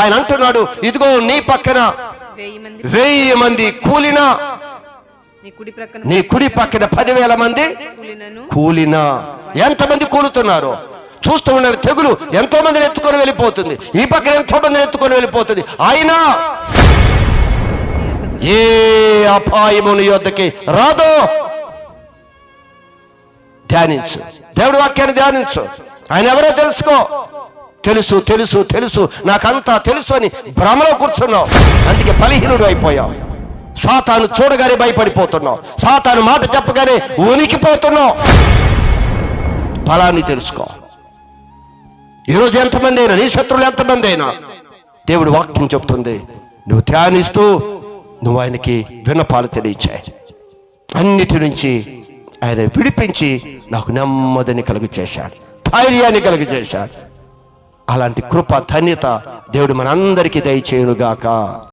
ఆయన అంటున్నాడు, ఇదిగో నీ పక్కన 1000 మంది కూలినా, నీ కుడి పక్కన 10,000 మంది కూలినా. ఎంతమంది కూలుతున్నారు చూస్తూ ఉన్నారు. తెగులు ఎంతో మందిని ఎత్తుకొని వెళ్ళిపోతుంది, ఈ పక్కన ఎంతో మందిని ఎత్తుకొని వెళ్ళిపోతుంది. అయినా ఏ అపాయము నీ యొద్దకి రాదో. ధ్యానించు, దేవుడి వాక్యాన్ని ధ్యానించు. ఆయన ఎవరో తెలుసుకో. తెలుసు తెలుసు తెలుసు నాకంతా తెలుసు అని భ్రమలో కూర్చున్నావు, అందుకే బలహీనుడు అయిపోయావు. సాతాను చూడగానే భయపడిపోతున్నావు, సాతాను మాట చెప్పగానే ఉనికిపోతున్నావు. బలాన్ని తెలుసుకో. ఈరోజు ఎంతమంది అయినా, నీ శత్రువులు ఎంతమంది అయినా, దేవుడు వాక్యం చెప్తుంది, నువ్వు ధ్యానిస్తూ నువ్వు ఆయనకి విన్నపాలు తెలియచాయి. అన్నిటి నుంచి ఆయన విడిపించి నాకు నెమ్మదిని కలుగు చేశాడు, ధైర్యాన్ని కలుగు చేశాడు. అలాంటి కృప ధన్యత దేవుడు మనందరికీ దయచేయునుగాక.